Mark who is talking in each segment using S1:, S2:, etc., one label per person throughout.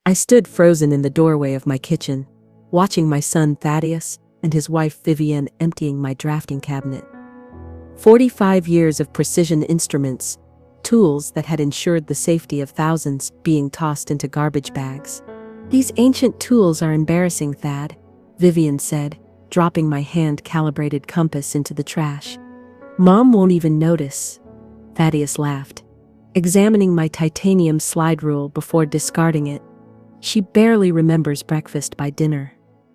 S1: I stood frozen in the doorway of my kitchen, watching my son Thaddeus and his wife Vivian emptying my drafting cabinet. 45 years of precision instruments, tools that had ensured the safety of thousands being tossed into garbage bags. "These ancient tools are embarrassing, Thad," Vivian said, dropping my hand-calibrated compass into the trash. "Mom won't even notice," Thaddeus laughed, examining my titanium slide rule before discarding it. "She barely remembers breakfast by dinner.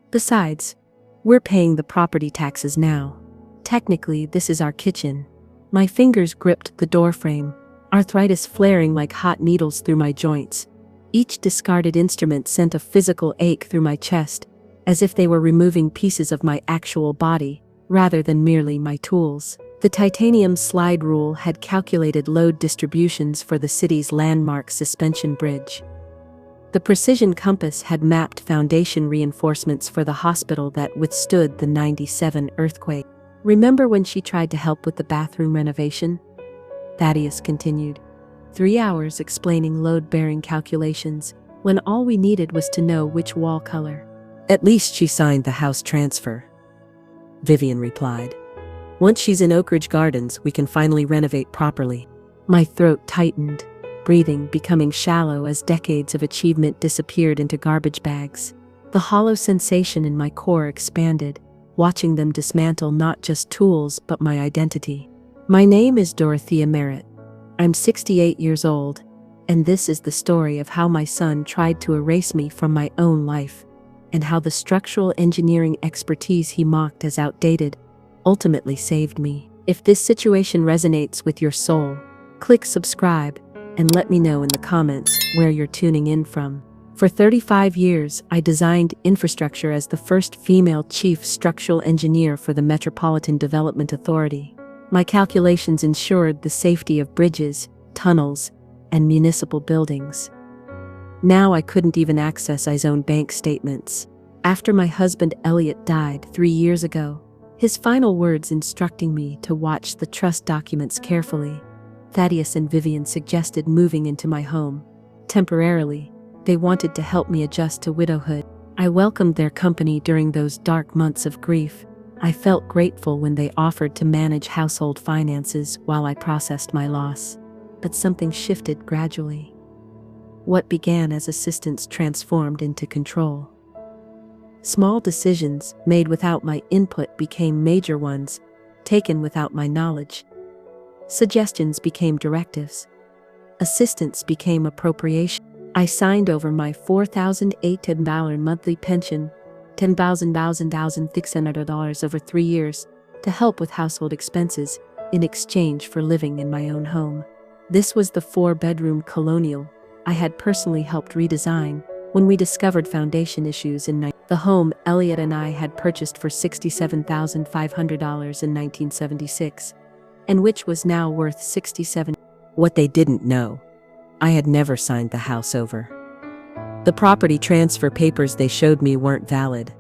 S1: Besides, we're paying the property taxes now. Technically, this is our kitchen." My fingers gripped the doorframe, arthritis flaring like hot needles through my joints. Each discarded instrument sent a physical ache through my chest, as if they were removing pieces of my actual body, rather than merely my tools. The titanium slide rule had calculated load distributions for the city's landmark suspension bridge. The precision compass had mapped foundation reinforcements for the hospital that withstood the '97 earthquake. "Remember when she tried to help with the bathroom renovation?" Thaddeus continued. 3 hours explaining load-bearing calculations, when all we needed was to know which wall color. "At least she signed the house transfer," Vivian replied. "Once she's in Oak Ridge Gardens, we can finally renovate properly." My throat tightened, breathing becoming shallow as decades of achievement disappeared into garbage bags. The hollow sensation in my core expanded, watching them dismantle not just tools but my identity. "My name is Dorothea Merritt. I'm 68 years old, and this is the story of how my son tried to erase me from my own life, and how the structural engineering expertise he mocked as outdated ultimately saved me." If this situation resonates with your soul, click subscribe and let me know in the comments where you're tuning in from. For 35 years, I designed infrastructure as the first female chief structural engineer for the Metropolitan Development Authority. My calculations ensured the safety of bridges, tunnels, and municipal buildings. Now I couldn't even access his own bank statements. After my husband Elliot died 3 years ago, his final words instructing me to watch the trust documents carefully, Thaddeus and Vivian suggested moving into my home. Temporarily, they wanted to help me adjust to widowhood. I welcomed their company during those dark months of grief. I felt grateful when they offered to manage household finances while I processed my loss. But something shifted gradually. What began as assistance transformed into control. Small decisions made without my input became major ones, taken without my knowledge. Suggestions became directives. Assistance became appropriation. I signed over my $4,800 monthly pension, $10,000 over 3 years, to help with household expenses in exchange for living in my own home. This was the 4-bedroom colonial I had personally helped redesign when we discovered foundation issues in the home Elliot and I had purchased for $67,500 in 1976, and which was now worth $67,000. What they didn't know, I had never signed the house over. The property transfer papers they showed me weren't valid.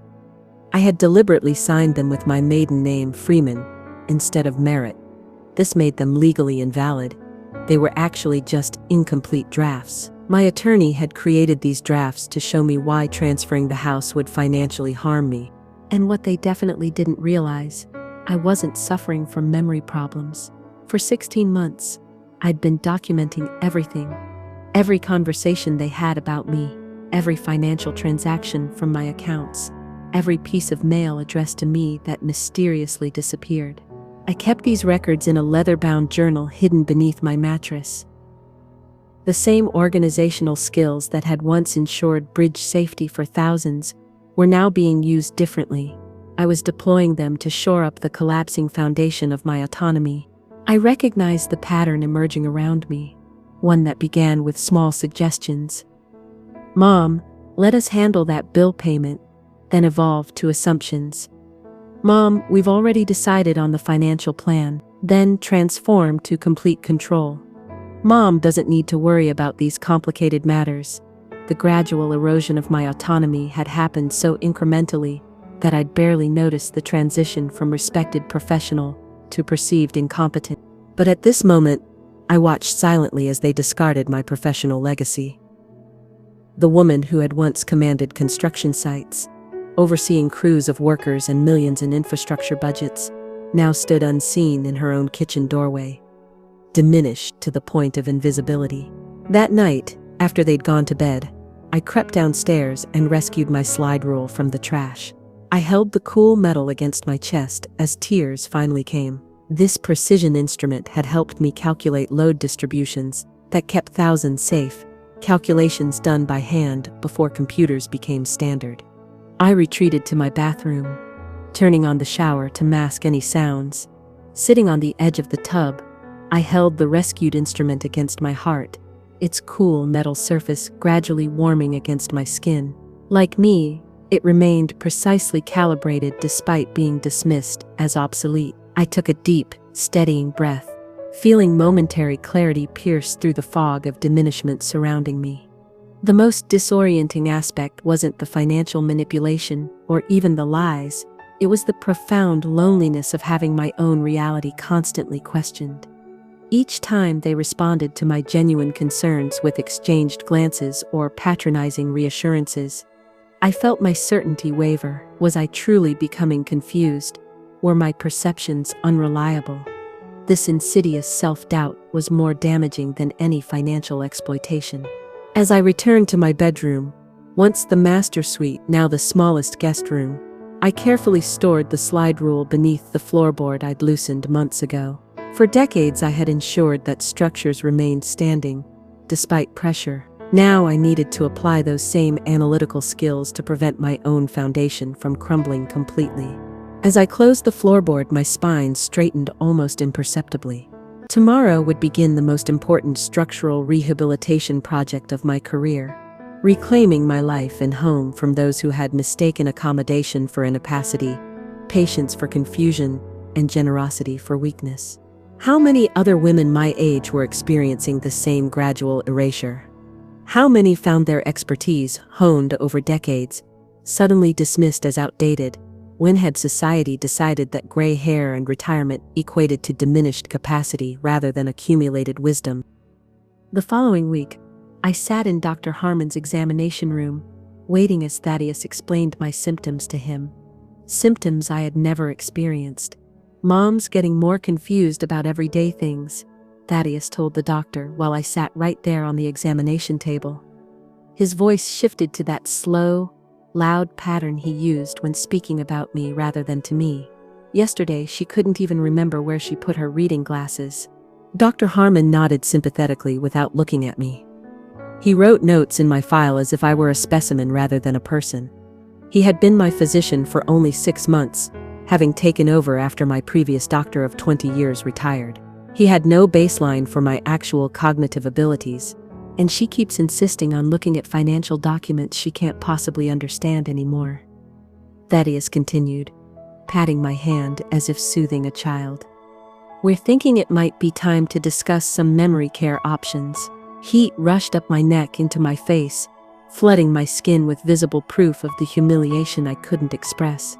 S1: I had deliberately signed them with my maiden name Freeman instead of Merritt. This made them legally invalid. They were actually just incomplete drafts. My attorney had created these drafts to show me why transferring the house would financially harm me. And what they definitely didn't realize, I wasn't suffering from memory problems. For 16 months, I'd been documenting everything. Every conversation they had about me, every financial transaction from my accounts, every piece of mail addressed to me that mysteriously disappeared. I kept these records in a leather-bound journal hidden beneath my mattress. The same organizational skills that had once ensured bridge safety for thousands were now being used differently. I was deploying them to shore up the collapsing foundation of my autonomy. I recognized the pattern emerging around me, one that began with small suggestions. "Mom, let us handle that bill payment," then evolved to assumptions. "Mom, we've already decided on the financial plan," then transformed to complete control. "Mom doesn't need to worry about these complicated matters." The gradual erosion of my autonomy had happened so incrementally that I'd barely noticed the transition from respected professional to perceived incompetent. But at this moment, I watched silently as they discarded my professional legacy. The woman who had once commanded construction sites, overseeing crews of workers and millions in infrastructure budgets, now stood unseen in her own kitchen doorway, diminished to the point of invisibility. That night, after they'd gone to bed, I crept downstairs and rescued my slide rule from the trash. I held the cool metal against my chest as tears finally came. This precision instrument had helped me calculate load distributions that kept thousands safe, calculations done by hand before computers became standard. I retreated to my bathroom, turning on the shower to mask any sounds. Sitting on the edge of the tub, I held the rescued instrument against my heart, its cool metal surface gradually warming against my skin. Like me, it remained precisely calibrated despite being dismissed as obsolete. I took a deep, steadying breath, feeling momentary clarity pierce through the fog of diminishment surrounding me. The most disorienting aspect wasn't the financial manipulation or even the lies. It was the profound loneliness of having my own reality constantly questioned. Each time they responded to my genuine concerns with exchanged glances or patronizing reassurances, I felt my certainty waver. Was I truly becoming confused? Were my perceptions unreliable? This insidious self-doubt was more damaging than any financial exploitation. As I returned to my bedroom, once the master suite, now the smallest guest room, I carefully stored the slide rule beneath the floorboard I'd loosened months ago. For decades I had ensured that structures remained standing, despite pressure. Now I needed to apply those same analytical skills to prevent my own foundation from crumbling completely. As I closed the floorboard, my spine straightened almost imperceptibly. Tomorrow would begin the most important structural rehabilitation project of my career, reclaiming my life and home from those who had mistaken accommodation for incapacity, patience for confusion, and generosity for weakness. How many other women my age were experiencing the same gradual erasure? How many found their expertise, honed over decades, suddenly dismissed as outdated? When had society decided that gray hair and retirement equated to diminished capacity rather than accumulated wisdom? The following week, I sat in Dr. Harmon's examination room, waiting as Thaddeus explained my symptoms to him. Symptoms I had never experienced. Mom's getting more confused about everyday things, Thaddeus told the doctor while I sat right there on the examination table. His voice shifted to that slow, loud pattern he used when speaking about me rather than to me. Yesterday, she couldn't even remember where she put her reading glasses. Dr. Harmon nodded sympathetically without looking at me. He wrote notes in my file as if I were a specimen rather than a person. He had been my physician for only 6 months, having taken over after my previous doctor of 20 years retired. He had no baseline for my actual cognitive abilities, and she keeps insisting on looking at financial documents she can't possibly understand anymore. Thaddeus continued, patting my hand as if soothing a child. We're thinking it might be time to discuss some memory care options. Heat rushed up my neck into my face, flooding my skin with visible proof of the humiliation I couldn't express.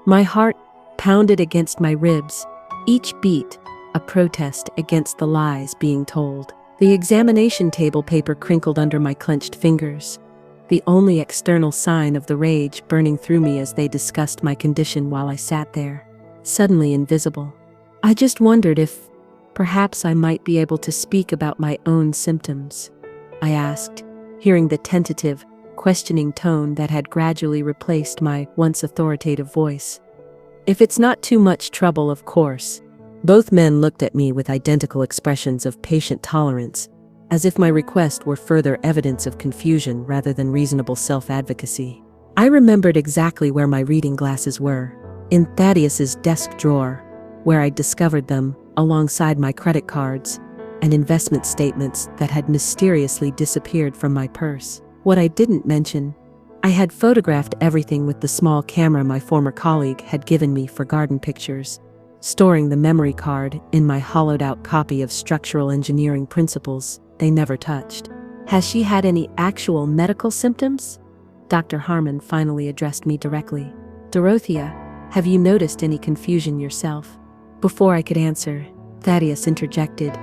S1: My heart pounded against my ribs, each beat a protest against the lies being told. The examination table paper crinkled under my clenched fingers, the only external sign of the rage burning through me as they discussed my condition while I sat there, suddenly invisible. I just wondered if, perhaps I might be able to speak about my own symptoms, I asked, hearing the tentative, questioning tone that had gradually replaced my once authoritative voice. If it's not too much trouble, of course. Both men looked at me with identical expressions of patient tolerance, as if my request were further evidence of confusion rather than reasonable self-advocacy. I remembered exactly where my reading glasses were, in Thaddeus's desk drawer, where I'd discovered them, alongside my credit cards and investment statements that had mysteriously disappeared from my purse. What I didn't mention, I had photographed everything with the small camera my former colleague had given me for garden pictures, storing the memory card in my hollowed-out copy of Structural Engineering Principles they never touched. Has she had any actual medical symptoms? Dr. Harmon finally addressed me directly. Dorothea, have you noticed any confusion yourself? Before I could answer, Thaddeus interjected.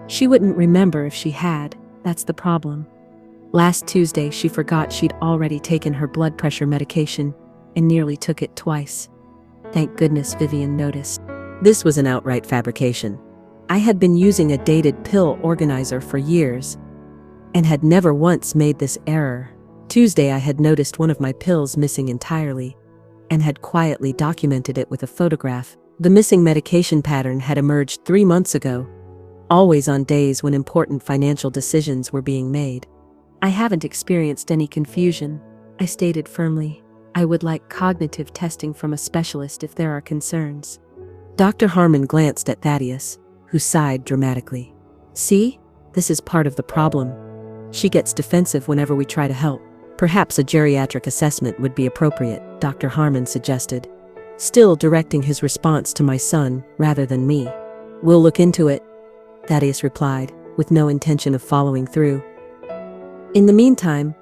S1: She wouldn't remember if she had, that's the problem. Last Tuesday, she forgot she'd already taken her blood pressure medication and nearly took it twice. Thank goodness Vivian noticed. This was an outright fabrication. I had been using a dated pill organizer for years and had never once made this error. Tuesday, I had noticed one of my pills missing entirely and had quietly documented it with a photograph. The missing medication pattern had emerged 3 months ago, always on days when important financial decisions were being made. I haven't experienced any confusion, I stated firmly. I would like cognitive testing from a specialist if there are concerns. Dr. Harmon glanced at Thaddeus, who sighed dramatically. See, this is part of the problem. She gets defensive whenever we try to help. Perhaps a geriatric assessment would be appropriate, Dr. Harmon suggested, still directing his response to my son rather than me. We'll look into it, Thaddeus replied, with no intention of following through. In the meantime,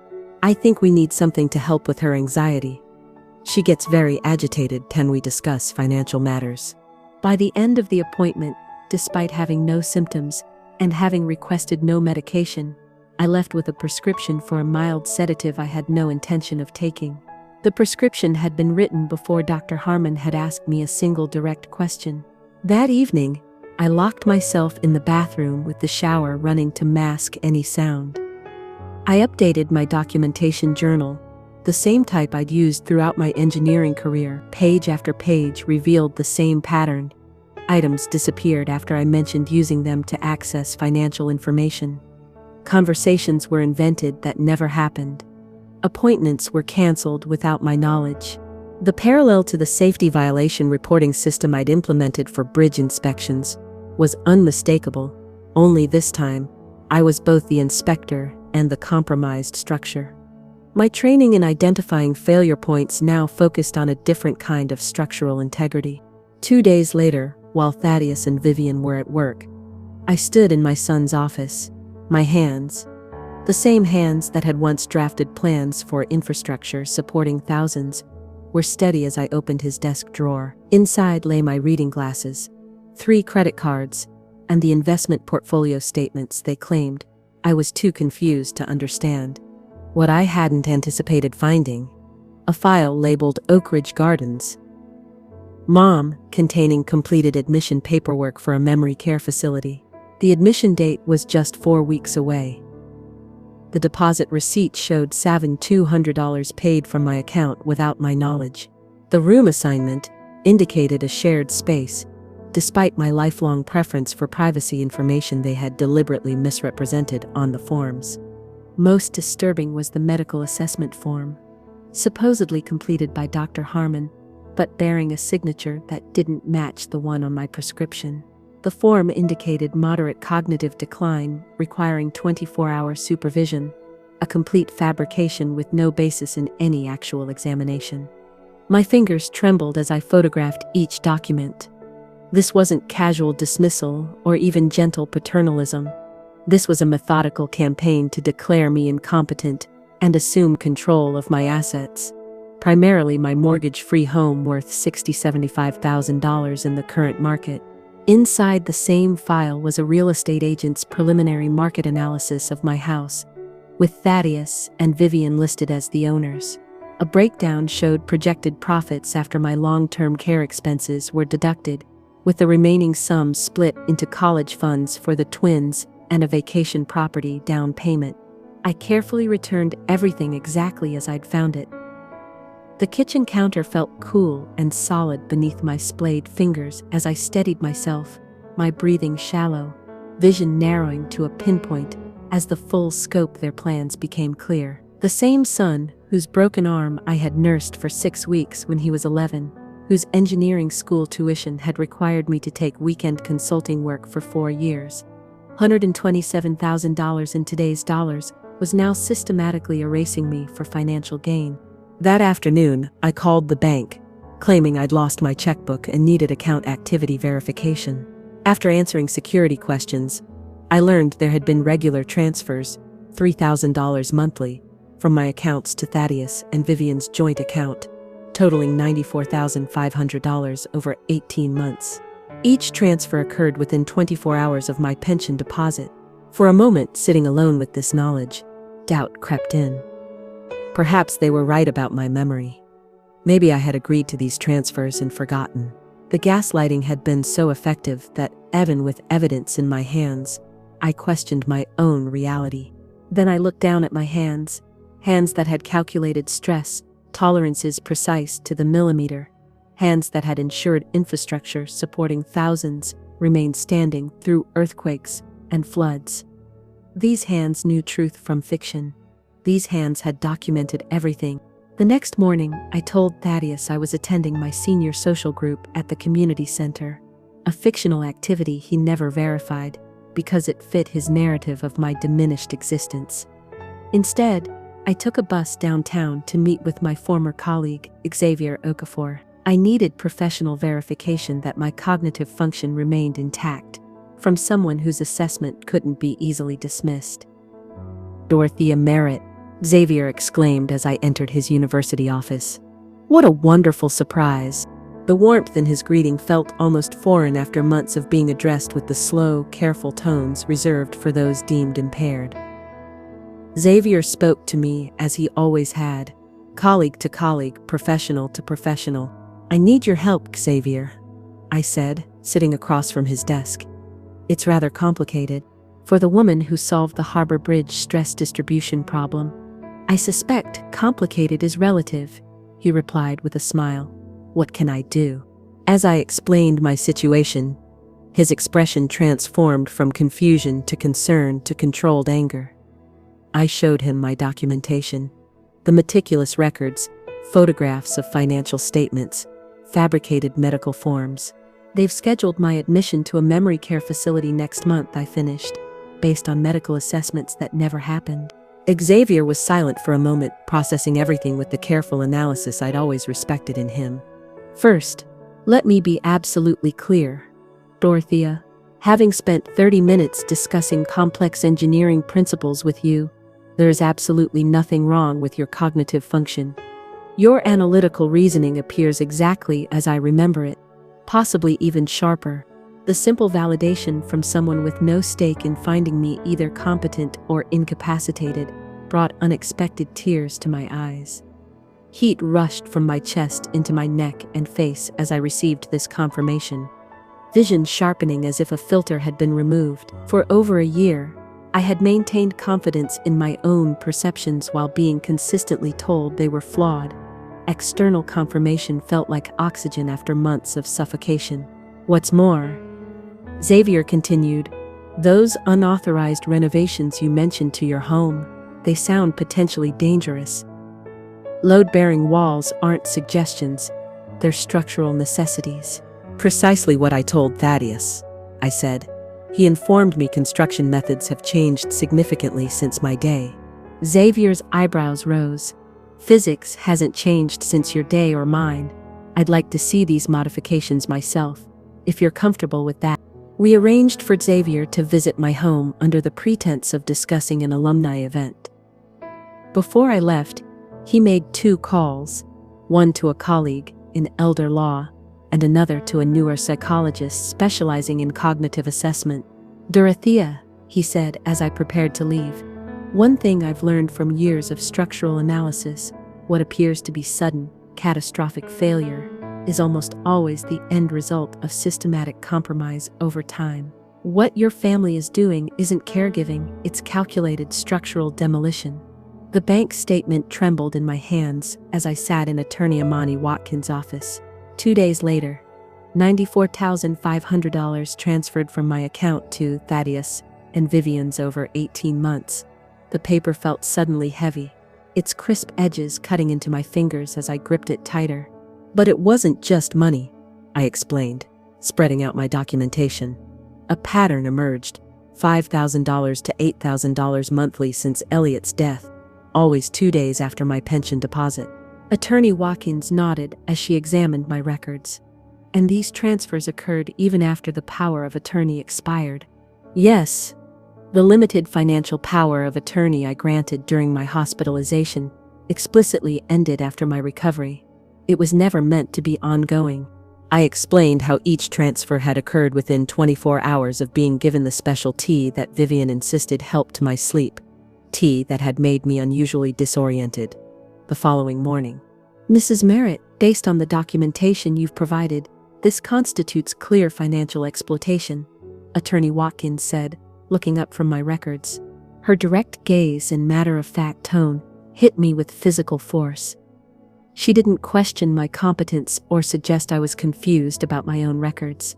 S1: I think we need something to help with her anxiety. She gets very agitated when we discuss financial matters. By the end of the appointment, despite having no symptoms and having requested no medication, I left with a prescription for a mild sedative I had no intention of taking. The prescription had been written before Dr. Harmon had asked me a single direct question. That evening, I locked myself in the bathroom with the shower running to mask any sound. I updated my documentation journal, the same type I'd used throughout my engineering career. Page after page revealed the same pattern. Items disappeared after I mentioned using them to access financial information. Conversations were invented that never happened. Appointments were canceled without my knowledge. The parallel to the safety violation reporting system I'd implemented for bridge inspections was unmistakable, only this time, I was both the inspector and the compromised structure. My training in identifying failure points now focused on a different kind of structural integrity. 2 days later, while Thaddeus and Vivian were at work, I stood in my son's office. My hands, the same hands that had once drafted plans for infrastructure supporting thousands, were steady as I opened his desk drawer. Inside lay my reading glasses, 3 credit cards, and the investment portfolio statements they claimed. I was too confused to understand what I hadn't anticipated finding. A file labeled Oak Ridge Gardens, Mom, containing completed admission paperwork for a memory care facility. The admission date was just 4 weeks away. The deposit receipt showed $7,200 paid from my account without my knowledge. The room assignment indicated a shared space, despite my lifelong preference for privacy information they had deliberately misrepresented on the forms. Most disturbing was the medical assessment form, supposedly completed by Dr. Harmon, but bearing a signature that didn't match the one on my prescription. The form indicated moderate cognitive decline requiring 24-hour supervision, a complete fabrication with no basis in any actual examination. My fingers trembled as I photographed each document. This wasn't casual dismissal or even gentle paternalism. This was a methodical campaign to declare me incompetent and assume control of my assets, primarily my mortgage-free home worth $60,000–$75,000 in the current market. Inside the same file was a real estate agent's preliminary market analysis of my house, with Thaddeus and Vivian listed as the owners. A breakdown showed projected profits after my long-term care expenses were deducted, with the remaining sum split into college funds for the twins and a vacation property down payment. I carefully returned everything exactly as I'd found it. The kitchen counter felt cool and solid beneath my splayed fingers as I steadied myself, my breathing shallow, vision narrowing to a pinpoint as the full scope of their plans became clear. The same son whose broken arm I had nursed for 6 weeks when he was 11, whose engineering school tuition had required me to take weekend consulting work for 4 years. $127,000 in today's dollars was now systematically erasing me for financial gain. That afternoon, I called the bank, claiming I'd lost my checkbook and needed account activity verification. After answering security questions, I learned there had been regular transfers, $3,000 monthly, from my accounts to Thaddeus and Vivian's joint account, totaling $94,500 over 18 months. Each transfer occurred within 24 hours of my pension deposit. For a moment, sitting alone with this knowledge, doubt crept in. Perhaps they were right about my memory. Maybe I had agreed to these transfers and forgotten. The gaslighting had been so effective that, even with evidence in my hands, I questioned my own reality. Then I looked down at my hands that had calculated stress, tolerances precise to the millimeter, hands that had ensured infrastructure supporting thousands remained standing through earthquakes and floods. These hands knew truth from fiction. These hands had documented everything. The next morning, I told Thaddeus I was attending my senior social group at the community center, a fictional activity he never verified because it fit his narrative of my diminished existence. Instead, I took a bus downtown to meet with my former colleague, Xavier Okafor. I needed professional verification that my cognitive function remained intact, from someone whose assessment couldn't be easily dismissed. "Dorothea Merritt," Xavier exclaimed as I entered his university office. What a wonderful surprise! The warmth in his greeting felt almost foreign after months of being addressed with the slow, careful tones reserved for those deemed impaired. Xavier spoke to me as he always had, colleague to colleague, professional to professional. "I need your help, Xavier," I said, sitting across from his desk. "It's rather complicated. For the woman who solved the Harbor Bridge stress distribution problem." "I suspect complicated is relative," he replied with a smile. "What can I do?" As I explained my situation, his expression transformed from confusion to concern to controlled anger. I showed him my documentation, the meticulous records, photographs of financial statements, fabricated medical forms. "They've scheduled my admission to a memory care facility next month," I finished, "based on medical assessments that never happened." Xavier was silent for a moment, processing everything with the careful analysis I'd always respected in him. "First, let me be absolutely clear, Dorothea. Having spent 30 minutes discussing complex engineering principles with you, there is absolutely nothing wrong with your cognitive function. Your analytical reasoning appears exactly as I remember it, possibly even sharper. The simple validation from someone with no stake in finding me either competent or incapacitated brought unexpected tears to my eyes. Heat rushed from my chest into my neck and face as I received this confirmation, vision sharpening as if a filter had been removed. For over a year, I had maintained confidence in my own perceptions while being consistently told they were flawed. External confirmation felt like oxygen after months of suffocation. "What's more," Xavier continued, "those unauthorized renovations you mentioned to your home, they sound potentially dangerous. Load-bearing walls aren't suggestions, they're structural necessities." "Precisely what I told Thaddeus," I said. He informed me construction methods have changed significantly since my day. Xavier's eyebrows rose. "Physics hasn't changed since your day or mine. I'd like to see these modifications myself, if you're comfortable with that." We arranged for Xavier to visit my home under the pretense of discussing an alumni event. Before I left, he made 2 calls, one to a colleague in elder law and another to a newer psychologist specializing in cognitive assessment. "Dorothea," he said as I prepared to leave, "one thing I've learned from years of structural analysis, what appears to be sudden, catastrophic failure is almost always the end result of systematic compromise over time. What your family is doing isn't caregiving, it's calculated structural demolition." The bank statement trembled in my hands as I sat in Attorney Amani Watkins' office. 2 days later, $94,500 transferred from my account to Thaddeus and Vivian's over 18 months. The paper felt suddenly heavy, its crisp edges cutting into my fingers as I gripped it tighter. "But it wasn't just money," I explained, spreading out my documentation. A pattern emerged, $5,000 to $8,000 monthly since Elliot's death, always 2 days after my pension deposit. Attorney Watkins nodded as she examined my records. "And these transfers occurred even after the power of attorney expired?" "Yes. The limited financial power of attorney I granted during my hospitalization explicitly ended after my recovery. It was never meant to be ongoing." I explained how each transfer had occurred within 24 hours of being given the special tea that Vivian insisted helped my sleep. tea that had made me unusually disoriented. The following morning. Mrs. Merritt, based on the documentation you've provided, this constitutes clear financial exploitation, Attorney Watkins said, looking up from my records. Her direct gaze and matter-of-fact tone hit me with physical force. She didn't question my competence or suggest I was confused about my own records.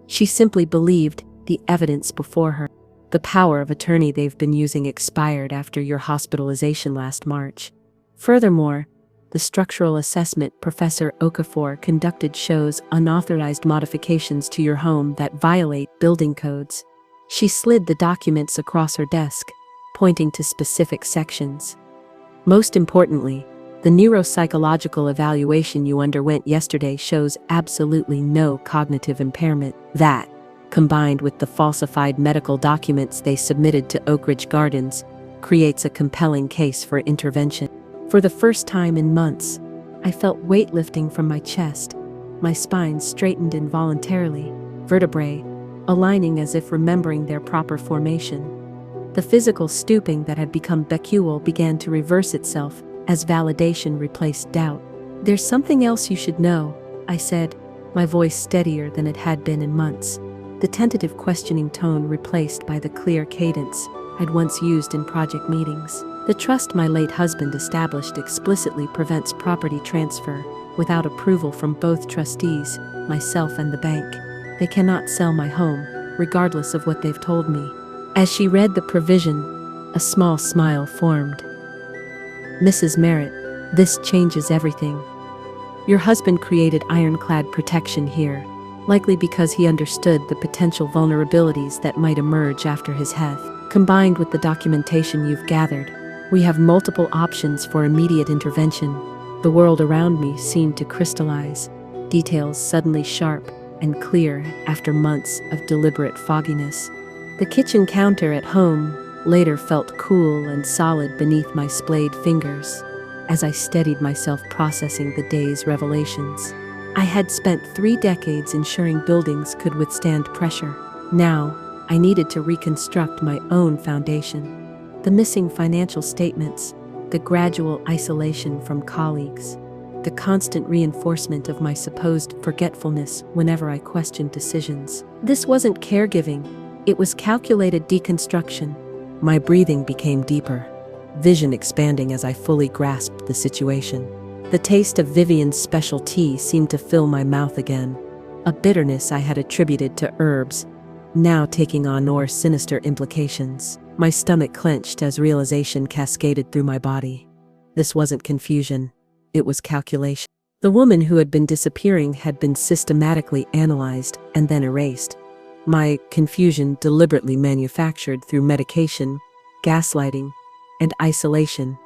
S1: She simply believed the evidence before her. The power of attorney they've been using expired after your hospitalization last March. Furthermore, the structural assessment Professor Okafor conducted shows unauthorized modifications to your home that violate building codes. She slid the documents across her desk, pointing to specific sections. Most importantly, the neuropsychological evaluation you underwent yesterday shows absolutely no cognitive impairment. That, combined with the falsified medical documents they submitted to Oak Ridge Gardens, creates a compelling case for intervention. For the first time in months, I felt weight lifting from my chest. My spine straightened involuntarily, vertebrae aligning as if remembering their proper formation. The physical stooping that had become becule began to reverse itself as validation replaced doubt. There's something else you should know, I said, my voice steadier than it had been in months, the tentative questioning tone replaced by the clear cadence I'd once used in project meetings. The trust my late husband established explicitly prevents property transfer without approval from both trustees, myself and the bank. They cannot sell my home, regardless of what they've told me. As she read the provision, a small smile formed. Mrs. Merritt, this changes everything. Your husband created ironclad protection here, likely because he understood the potential vulnerabilities that might emerge after his death. Combined with the documentation you've gathered, we have multiple options for immediate intervention. The world around me seemed to crystallize, details suddenly sharp and clear after months of deliberate fogginess. The kitchen counter at home later felt cool and solid beneath my splayed fingers as I steadied myself processing the day's revelations. I had spent 3 decades ensuring buildings could withstand pressure. Now, I needed to reconstruct my own foundation. The missing financial statements, the gradual isolation from colleagues, the constant reinforcement of my supposed forgetfulness whenever I questioned decisions. This wasn't caregiving, it was calculated deconstruction. My breathing became deeper, vision expanding as I fully grasped the situation. The taste of Vivian's special tea seemed to fill my mouth again, a bitterness I had attributed to herbs, now taking on more sinister implications. My stomach clenched as realization cascaded through my body. This wasn't confusion, it was calculation. The woman who had been disappearing had been systematically analyzed and then erased. My confusion deliberately manufactured through medication, gaslighting, and isolation.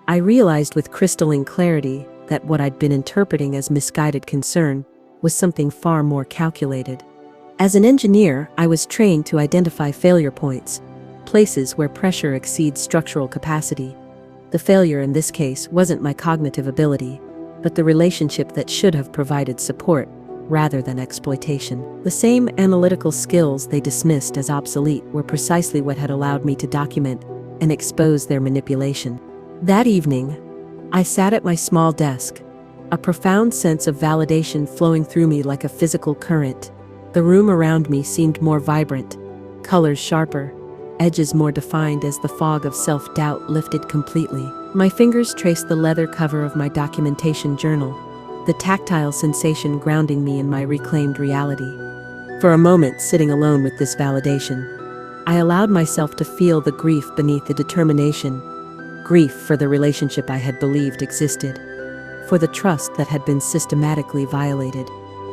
S1: I realized with crystalline clarity that what I'd been interpreting as misguided concern was something far more calculated. As an engineer, I was trained to identify failure points, places where pressure exceeds structural capacity. The failure in this case wasn't my cognitive ability, but the relationship that should have provided support rather than exploitation. The same analytical skills they dismissed as obsolete were precisely what had allowed me to document and expose their manipulation. That evening, I sat at my small desk, a profound sense of validation flowing through me like a physical current. The room around me seemed more vibrant, colors sharper, edges more defined as the fog of self-doubt lifted completely. My fingers traced the leather cover of my documentation journal, the tactile sensation grounding me in my reclaimed reality. For a moment, sitting alone with this validation, I allowed myself to feel the grief beneath the determination, grief for the relationship I had believed existed, for the trust that had been systematically violated,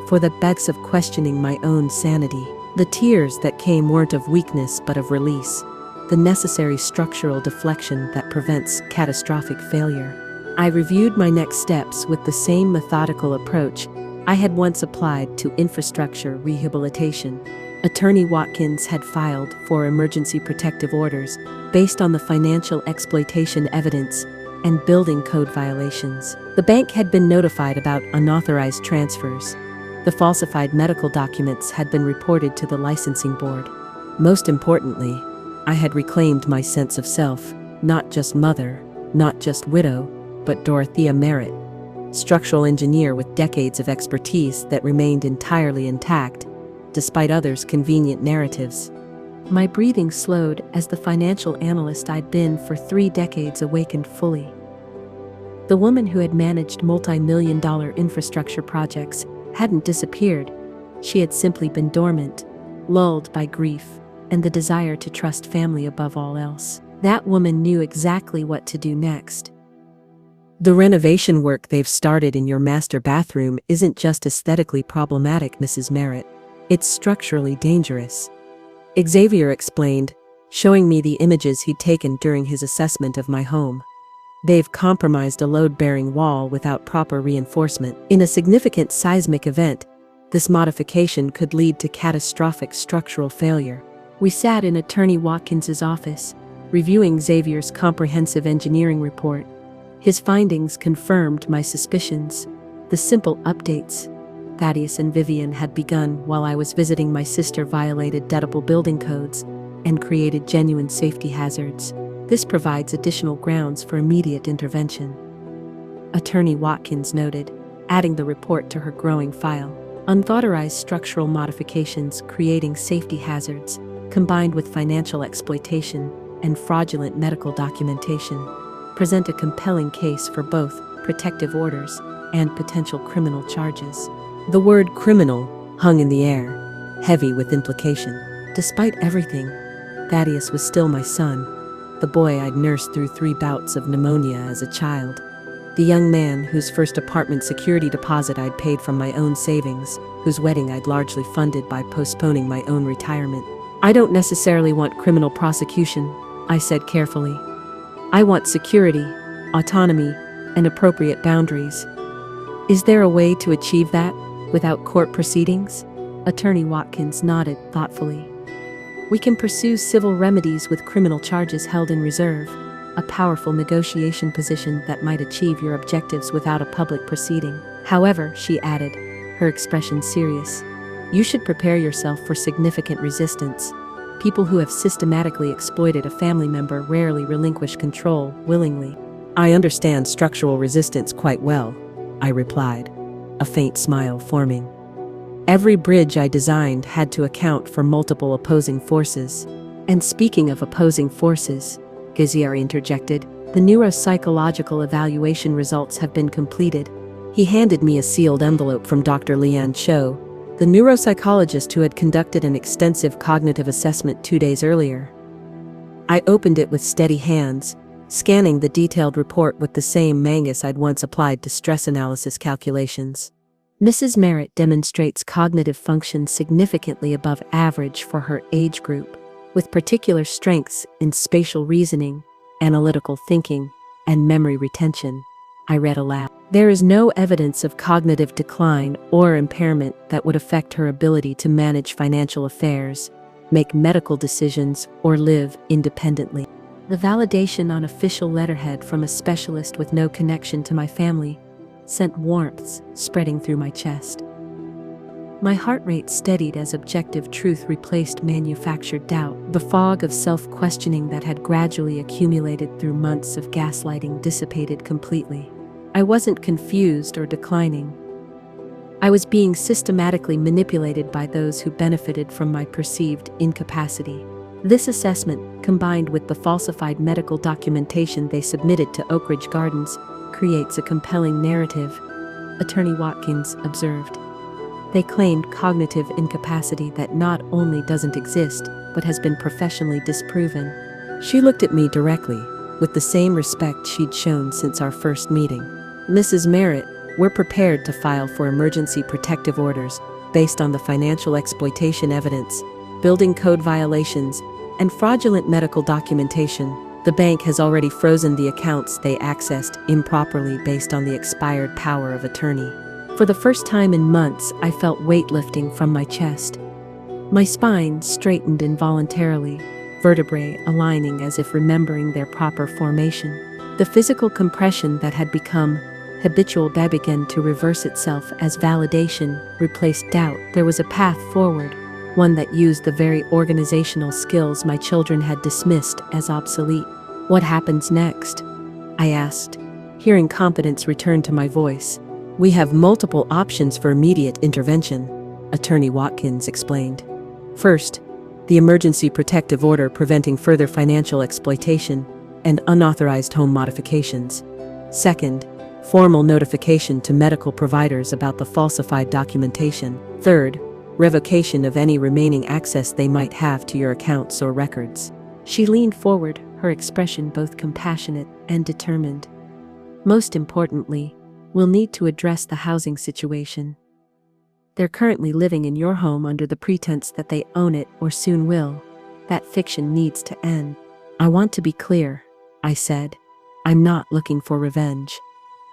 S1: for the begs of questioning my own sanity. The tears that came weren't of weakness but of release, the necessary structural deflection that prevents catastrophic failure. I reviewed my next steps with the same methodical approach I had once applied to infrastructure rehabilitation. Attorney Watkins had filed for emergency protective orders based on the financial exploitation evidence and building code violations. The bank had been notified about unauthorized transfers. The falsified medical documents had been reported to the licensing board. Most importantly, I had reclaimed my sense of self, not just mother, not just widow, but Dorothea Merritt, structural engineer with decades of expertise that remained entirely intact, despite others' convenient narratives. My breathing slowed as the financial analyst I'd been for 3 decades awakened fully. The woman who had managed multi-million-dollar infrastructure projects hadn't disappeared. She had simply been dormant, lulled by grief and the desire to trust family above all else. That woman knew exactly what to do next. The renovation work they've started in your master bathroom isn't just aesthetically problematic, Mrs. Merritt. It's structurally dangerous. Xavier explained, showing me the images he'd taken during his assessment of my home. They've compromised a load-bearing wall without proper reinforcement. In a significant seismic event, this modification could lead to catastrophic structural failure. We sat in Attorney Watkins's office, reviewing Xavier's comprehensive engineering report. His findings confirmed my suspicions. The simple updates Thaddeus and Vivian had begun while I was visiting my sister violated deadable building codes and created genuine safety hazards. This provides additional grounds for immediate intervention. Attorney Watkins noted, adding the report to her growing file. Unauthorized structural modifications creating safety hazards, combined with financial exploitation and fraudulent medical documentation, present a compelling case for both protective orders and potential criminal charges. The word criminal hung in the air, heavy with implication. Despite everything, Thaddeus was still my son, the boy I'd nursed through 3 bouts of pneumonia as a child. The young man whose first apartment security deposit I'd paid from my own savings, whose wedding I'd largely funded by postponing my own retirement. I don't necessarily want criminal prosecution, I said carefully. I want security, autonomy, and appropriate boundaries. Is there a way to achieve that without court proceedings? Attorney Watkins nodded thoughtfully. We can pursue civil remedies with criminal charges held in reserve, a powerful negotiation position that might achieve your objectives without a public proceeding. However, she added, her expression serious, you should prepare yourself for significant resistance. People who have systematically exploited a family member rarely relinquish control willingly. I understand structural resistance quite well, I replied, a faint smile forming. Every bridge I designed had to account for multiple opposing forces. And speaking of opposing forces, Xavier interjected, the neuropsychological evaluation results have been completed. He handed me a sealed envelope from Dr. Lian Cho, the neuropsychologist who had conducted an extensive cognitive assessment 2 days earlier. I opened it with steady hands, scanning the detailed report with the same mangus I'd once applied to stress analysis calculations. Mrs. Merritt demonstrates cognitive function significantly above average for her age group, with particular strengths in spatial reasoning, analytical thinking, and memory retention, I read aloud. There is no evidence of cognitive decline or impairment that would affect her ability to manage financial affairs, make medical decisions, or live independently. The validation on official letterhead from a specialist with no connection to my family sent warmth spreading through my chest. My heart rate steadied as objective truth replaced manufactured doubt. The fog of self-questioning that had gradually accumulated through months of gaslighting dissipated completely. I wasn't confused or declining. I was being systematically manipulated by those who benefited from my perceived incapacity. This assessment, combined with the falsified medical documentation they submitted to Oak Ridge Gardens, creates a compelling narrative, Attorney Watkins observed. They claimed cognitive incapacity that not only doesn't exist, but has been professionally disproven. She looked at me directly, with the same respect she'd shown since our first meeting. Mrs. Merritt, we're prepared to file for emergency protective orders based on the financial exploitation evidence, building code violations, and fraudulent medical documentation. The bank has already frozen the accounts they accessed improperly based on the expired power of attorney. For the first time in months, I felt weight lifting from my chest. My spine straightened involuntarily, vertebrae aligning as if remembering their proper formation. The physical compression that had become habitual began to reverse itself as validation replaced doubt. There was a path forward, one that used the very organizational skills my children had dismissed as obsolete. What happens next? I asked, hearing confidence return to my voice. We have multiple options for immediate intervention, Attorney Watkins explained. First, the emergency protective order preventing further financial exploitation and unauthorized home modifications. Second, formal notification to medical providers about the falsified documentation. Third, revocation of any remaining access they might have to your accounts or records. She leaned forward, her expression both compassionate and determined. Most importantly, we'll need to address the housing situation. They're currently living in your home under the pretense that they own it or soon will. That fiction needs to end. I want to be clear, I said. I'm not looking for revenge.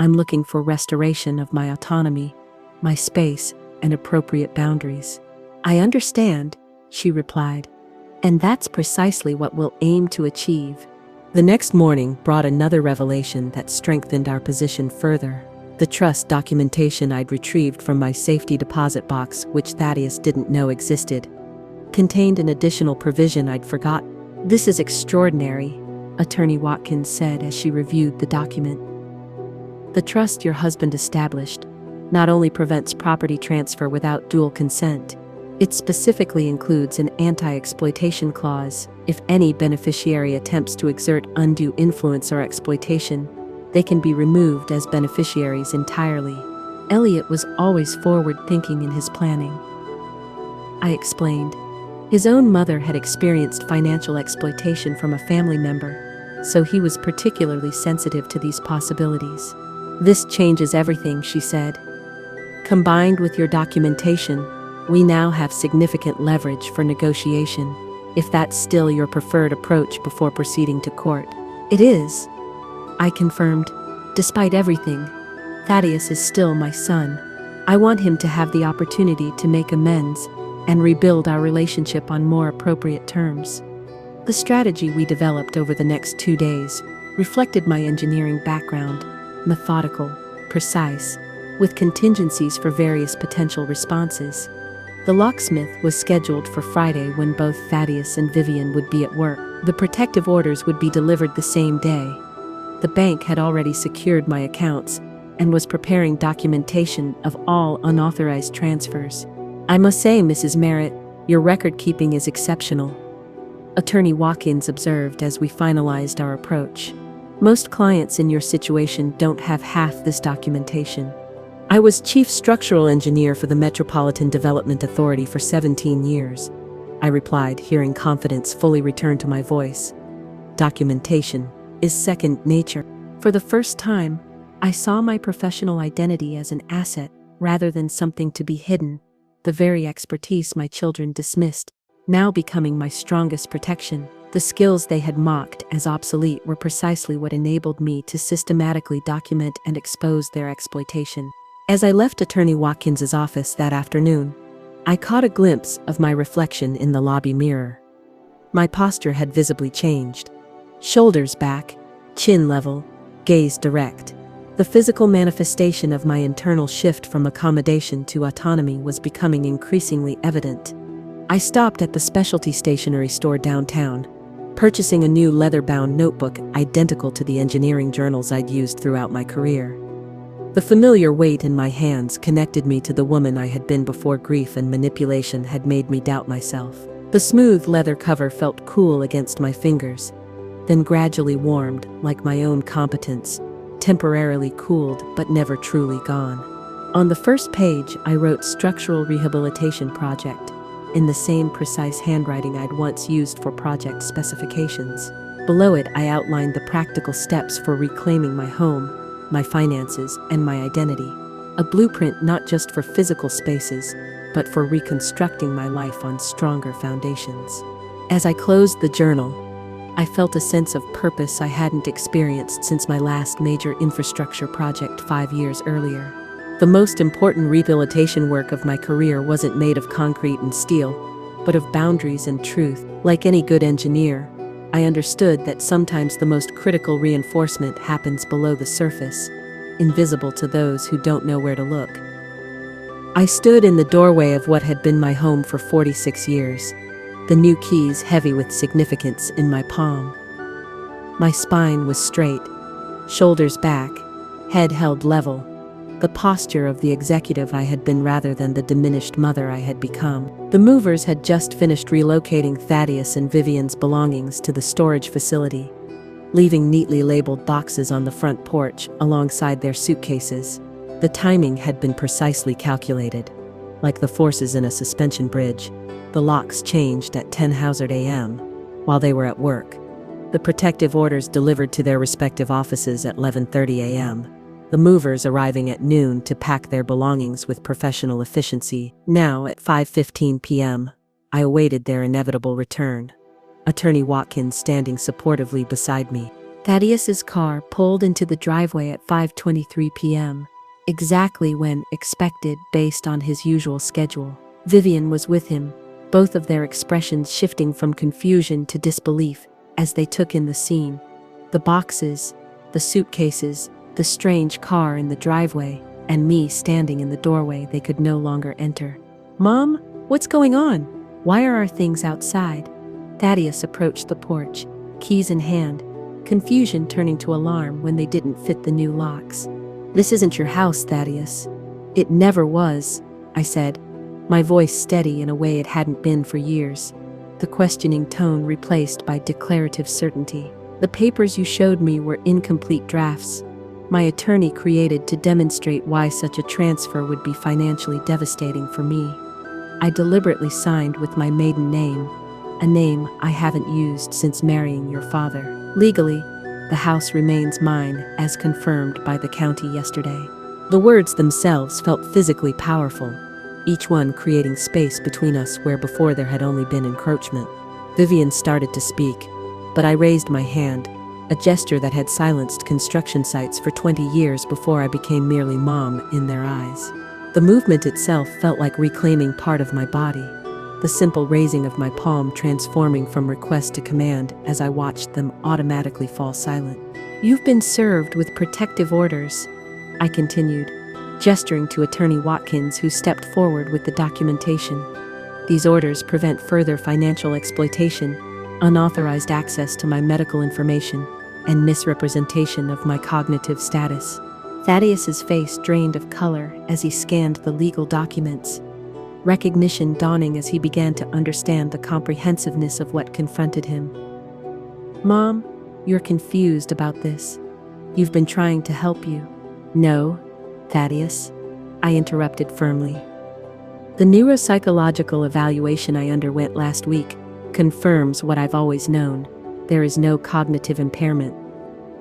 S1: I'm looking for restoration of my autonomy, my space, and appropriate boundaries. I understand, she replied. And that's precisely what we'll aim to achieve. The next morning brought another revelation that strengthened our position further. The trust documentation I'd retrieved from my safety deposit box, which Thaddeus didn't know existed, contained an additional provision I'd forgotten. This is extraordinary, Attorney Watkins said as she reviewed the document. The trust your husband established not only prevents property transfer without dual consent, it specifically includes an anti-exploitation clause. If any beneficiary attempts to exert undue influence or exploitation, they can be removed as beneficiaries entirely. Elliot was always forward-thinking in his planning. I explained. His own mother had experienced financial exploitation from a family member, so he was particularly sensitive to these possibilities. This changes everything, she said. Combined with your documentation, we now have significant leverage for negotiation, if that's still your preferred approach before proceeding to court. It is, I confirmed. Despite everything, Thaddeus is still my son. I want him to have the opportunity to make amends and rebuild our relationship on more appropriate terms. The strategy we developed over the next 2 days reflected my engineering background, methodical, precise, with contingencies for various potential responses. The locksmith was scheduled for Friday when both Thaddeus and Vivian would be at work. The protective orders would be delivered the same day. The bank had already secured my accounts and was preparing documentation of all unauthorized transfers. I must say, Mrs. Merritt, your record-keeping is exceptional, Attorney Watkins observed as we finalized our approach. Most clients in your situation don't have half this documentation. I was chief structural engineer for the Metropolitan Development Authority for 17 years, I replied, hearing confidence fully return to my voice. Documentation is second nature. For the first time, I saw my professional identity as an asset rather than something to be hidden, the very expertise my children dismissed, now becoming my strongest protection. The skills they had mocked as obsolete were precisely what enabled me to systematically document and expose their exploitation. As I left Attorney Watkins's office that afternoon, I caught a glimpse of my reflection in the lobby mirror. My posture had visibly changed. Shoulders back, chin level, gaze direct. The physical manifestation of my internal shift from accommodation to autonomy was becoming increasingly evident. I stopped at the specialty stationery store downtown, purchasing a new leather-bound notebook identical to the engineering journals I'd used throughout my career. The familiar weight in my hands connected me to the woman I had been before grief and manipulation had made me doubt myself. The smooth leather cover felt cool against my fingers, then gradually warmed like my own competence, temporarily cooled but never truly gone. On the first page, I wrote Structural Rehabilitation Project, in the same precise handwriting I'd once used for project specifications. Below it, I outlined the practical steps for reclaiming my home, my finances, and my identity. A blueprint not just for physical spaces, but for reconstructing my life on stronger foundations. As I closed the journal, I felt a sense of purpose I hadn't experienced since my last major infrastructure project 5 years earlier. The most important rehabilitation work of my career wasn't made of concrete and steel, but of boundaries and truth. Like any good engineer, I understood that sometimes the most critical reinforcement happens below the surface, invisible to those who don't know where to look. I stood in the doorway of what had been my home for 46 years, the new keys heavy with significance in my palm. My spine was straight, shoulders back, head held level, the posture of the executive I had been rather than the diminished mother I had become. The movers had just finished relocating Thaddeus and Vivian's belongings to the storage facility, leaving neatly labeled boxes on the front porch alongside their suitcases. The timing had been precisely calculated. Like the forces in a suspension bridge, the locks changed at 10 Hazard a.m. while they were at work. The protective orders delivered to their respective offices at 11:30 a.m. The movers arriving at noon to pack their belongings with professional efficiency. Now at 5:15 p.m., I awaited their inevitable return, Attorney Watkins standing supportively beside me. Thaddeus's car pulled into the driveway at 5:23 p.m., exactly when expected based on his usual schedule. Vivian was with him, both of their expressions shifting from confusion to disbelief as they took in the scene. The boxes, the suitcases, the strange car in the driveway, and me standing in the doorway they could no longer enter. "Mom, what's going on? Why are our things outside?" Thaddeus approached the porch, keys in hand, confusion turning to alarm when they didn't fit the new locks. "This isn't your house, Thaddeus." "It never was," I said, my voice steady in a way it hadn't been for years, the questioning tone replaced by declarative certainty. "The papers you showed me were incomplete drafts my attorney created to demonstrate why such a transfer would be financially devastating for me. I deliberately signed with my maiden name, a name I haven't used since marrying your father. Legally, the house remains mine, as confirmed by the county yesterday." The words themselves felt physically powerful, each one creating space between us where before there had only been encroachment. Vivian started to speak, but I raised my hand, a gesture that had silenced construction sites for 20 years before I became merely mom in their eyes. The movement itself felt like reclaiming part of my body, the simple raising of my palm transforming from request to command as I watched them automatically fall silent. "You've been served with protective orders," I continued, gesturing to Attorney Watkins, who stepped forward with the documentation. "These orders prevent further financial exploitation, unauthorized access to my medical information, and misrepresentation of my cognitive status." Thaddeus's face drained of color as he scanned the legal documents, recognition dawning as he began to understand the comprehensiveness of what confronted him. "Mom, you're confused about this. You've been trying to help you." "No, Thaddeus," I interrupted firmly. "The neuropsychological evaluation I underwent last week confirms what I've always known. There is no cognitive impairment.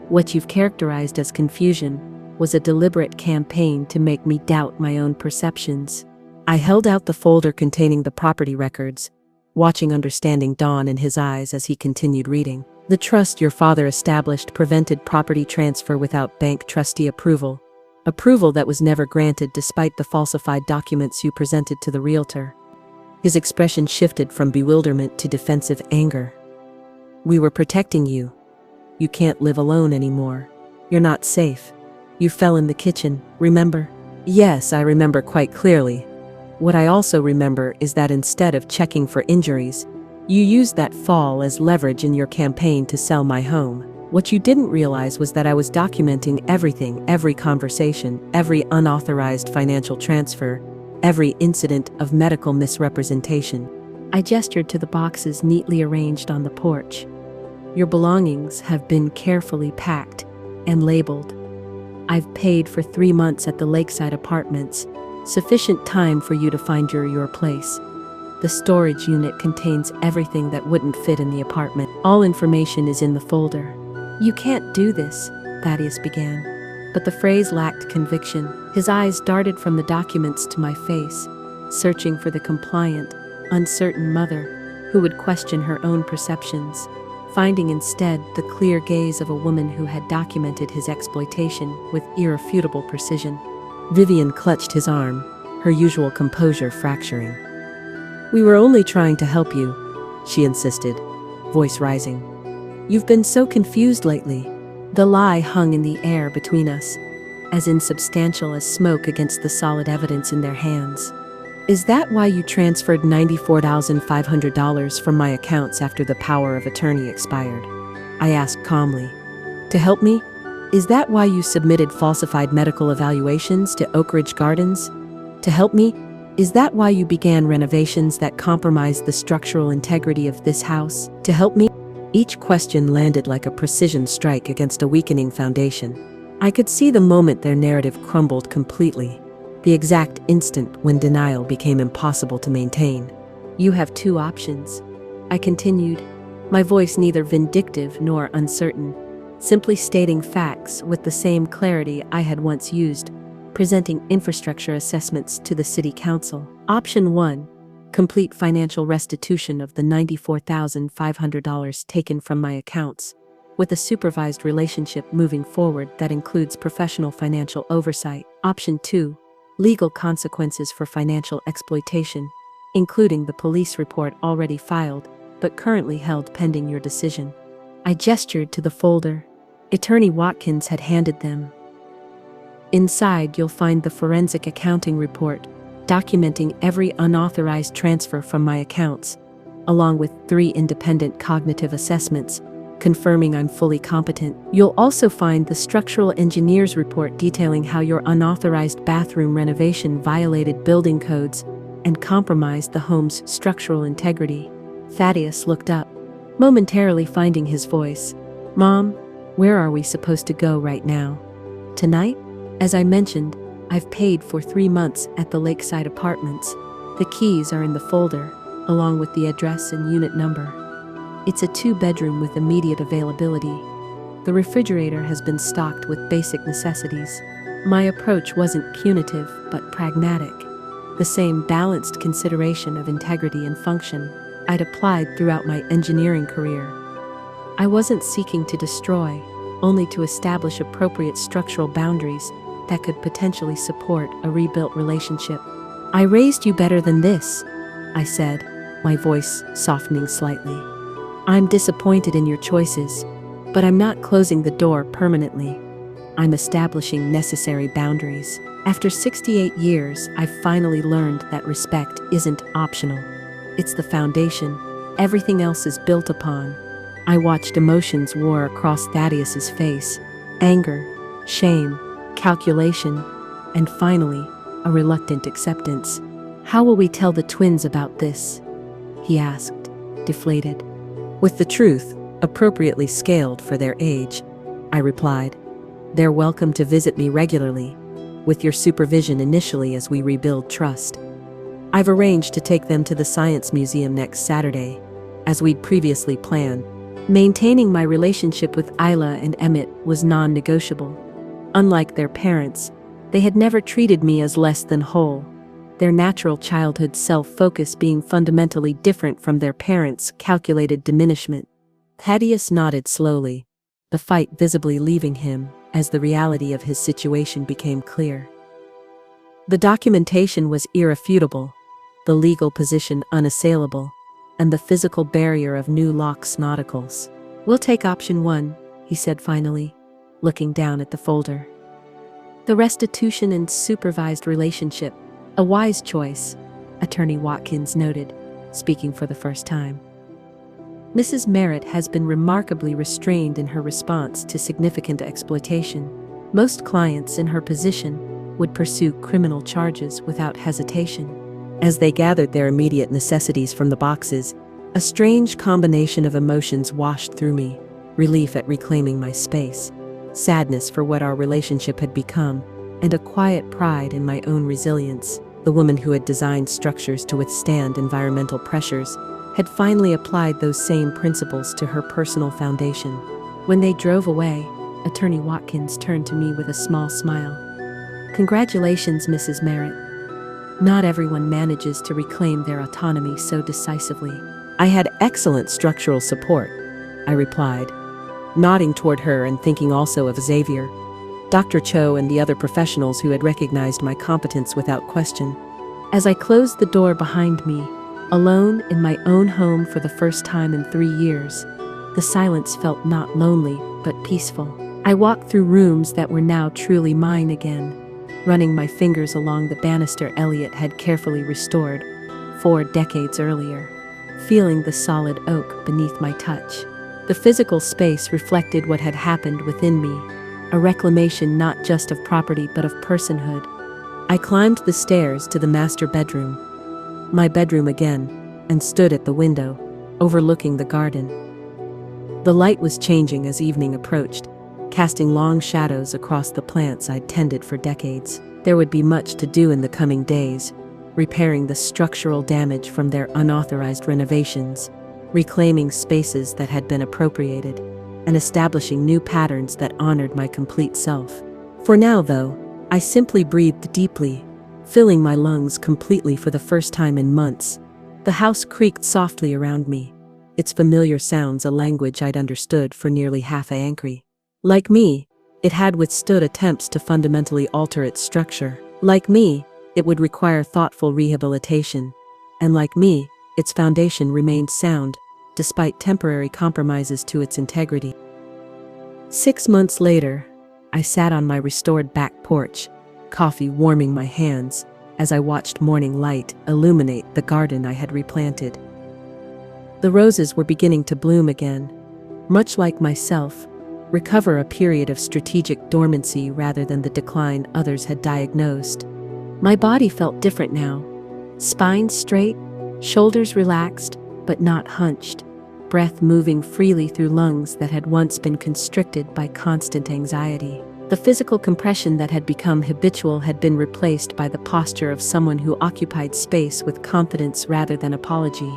S1: What you've characterized as confusion was a deliberate campaign to make me doubt my own perceptions." I held out the folder containing the property records, watching understanding dawn in his eyes as he continued reading. "The trust your father established prevented property transfer without bank trustee approval that was never granted despite the falsified documents you presented to the realtor." His expression shifted from bewilderment to defensive anger. "We were protecting you. You can't live alone anymore. You're not safe. You fell in the kitchen, remember?" "Yes, I remember quite clearly. What I also remember is that instead of checking for injuries, you used that fall as leverage in your campaign to sell my home. What you didn't realize was that I was documenting everything, every conversation, every unauthorized financial transfer, every incident of medical misrepresentation." I gestured to the boxes neatly arranged on the porch. "Your belongings have been carefully packed and labeled. I've paid for 3 months at the Lakeside Apartments, sufficient time for you to find your place. The storage unit contains everything that wouldn't fit in the apartment. All information is in the folder." "You can't do this," Thaddeus began, but the phrase lacked conviction. His eyes darted from the documents to my face, searching for the compliant, uncertain mother who would question her own perceptions, finding instead the clear gaze of a woman who had documented his exploitation with irrefutable precision. Vivian clutched his arm, her usual composure fracturing. "We were only trying to help you," she insisted, voice rising. "You've been so confused lately." The lie hung in the air between us, as insubstantial as smoke against the solid evidence in their hands. Is that why you transferred $94,500 from my accounts after the power of attorney expired? I asked calmly. To help me? Is that why you submitted falsified medical evaluations to Oak Ridge Gardens? To help me? Is that why you began renovations that compromised the structural integrity of this house? To help me? Each question landed like a precision strike against a weakening foundation. I could see the moment their narrative crumbled completely, the exact instant when denial became impossible to maintain. You have two options, I continued, my voice neither vindictive nor uncertain, simply stating facts with the same clarity I had once used, presenting infrastructure assessments to the City Council. Option 1. Complete financial restitution of the $94,500 taken from my accounts, with a supervised relationship moving forward that includes professional financial oversight. Option 2. Legal consequences for financial exploitation, including the police report already filed, but currently held pending your decision. I gestured to the folder. Attorney Watkins had handed them. Inside, you'll find the forensic accounting report, documenting every unauthorized transfer from my accounts, along with 3 independent cognitive assessments, confirming I'm fully competent. You'll also find the structural engineer's report detailing how your unauthorized bathroom renovation violated building codes and compromised the home's structural integrity. Thaddeus looked up, momentarily finding his voice. Mom, where are we supposed to go right now? Tonight? As I mentioned, I've paid for 3 months at the Lakeside Apartments. The keys are in the folder, along with the address and unit number. It's a 2-bedroom with immediate availability. The refrigerator has been stocked with basic necessities. My approach wasn't punitive, but pragmatic. The same balanced consideration of integrity and function I'd applied throughout my engineering career. I wasn't seeking to destroy, only to establish appropriate structural boundaries that could potentially support a rebuilt relationship. I raised you better than this, I said, my voice softening slightly. I'm disappointed in your choices, but I'm not closing the door permanently. I'm establishing necessary boundaries. After 68 years, I've finally learned that respect isn't optional. It's the foundation everything else is built upon. I watched emotions war across Thaddeus's face: anger, shame, calculation, and finally, a reluctant acceptance. How will we tell the twins about this? He asked, deflated. With the truth, appropriately scaled for their age, I replied. They're welcome to visit me regularly, with your supervision initially as we rebuild trust. I've arranged to take them to the Science Museum next Saturday, as we'd previously planned. Maintaining my relationship with Isla and Emmett was non-negotiable. Unlike their parents, they had never treated me as less than whole, their natural childhood self-focus being fundamentally different from their parents' calculated diminishment. Thaddeus nodded slowly, the fight visibly leaving him as the reality of his situation became clear. The documentation was irrefutable, the legal position unassailable, and the physical barrier of New Lock's nauticals. We'll take option 1, he said finally, looking down at the folder. The restitution and supervised relationship, a wise choice, Attorney Watkins noted, speaking for the first time. Mrs. Merritt has been remarkably restrained in her response to significant exploitation. Most clients in her position would pursue criminal charges without hesitation. As they gathered their immediate necessities from the boxes, a strange combination of emotions washed through me: relief at reclaiming my space, sadness for what our relationship had become, and a quiet pride in my own resilience. The woman who had designed structures to withstand environmental pressures had finally applied those same principles to her personal foundation. When they drove away, Attorney Watkins turned to me with a small smile. Congratulations, Mrs. Merritt. Not everyone manages to reclaim their autonomy so decisively. I had excellent structural support, I replied, nodding toward her and thinking also of Xavier, Dr. Cho, and the other professionals who had recognized my competence without question. As I closed the door behind me, alone in my own home for the first time in 3 years, the silence felt not lonely but peaceful. I walked through rooms that were now truly mine again, running my fingers along the banister Elliot had carefully restored 4 decades earlier, feeling the solid oak beneath my touch. The physical space reflected what had happened within me, a reclamation not just of property but of personhood. I climbed the stairs to the master bedroom, my bedroom again, and stood at the window, overlooking the garden. The light was changing as evening approached, casting long shadows across the plants I'd tended for decades. There would be much to do in the coming days, repairing the structural damage from their unauthorized renovations, reclaiming spaces that had been appropriated, and establishing new patterns that honored my complete self. For now, though, I simply breathed deeply, filling my lungs completely for the first time in months. The house creaked softly around me, its familiar sounds a language I'd understood for nearly half a century. Like me, it had withstood attempts to fundamentally alter its structure. Like me, it would require thoughtful rehabilitation. And like me, its foundation remained sound, despite temporary compromises to its integrity. 6 months later, I sat on my restored back porch, coffee warming my hands, as I watched morning light illuminate the garden I had replanted. The roses were beginning to bloom again, much like myself, recover a period of strategic dormancy rather than the decline others had diagnosed. My body felt different now. Spine straight, shoulders relaxed, but not hunched, breath moving freely through lungs that had once been constricted by constant anxiety. The physical compression that had become habitual had been replaced by the posture of someone who occupied space with confidence rather than apology.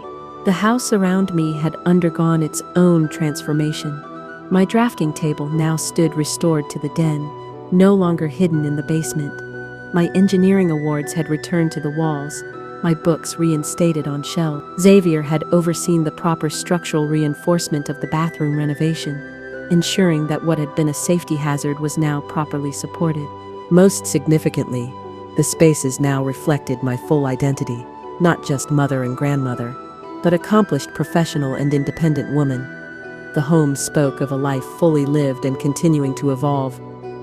S1: The house around me had undergone its own transformation. My drafting table now stood restored to the den, no longer hidden in the basement. My engineering awards had returned to the walls, my books reinstated on shelves. Xavier had overseen the proper structural reinforcement of the bathroom renovation, ensuring that what had been a safety hazard was now properly supported. Most significantly, the spaces now reflected my full identity, not just mother and grandmother, but accomplished professional and independent woman. The home spoke of a life fully lived and continuing to evolve,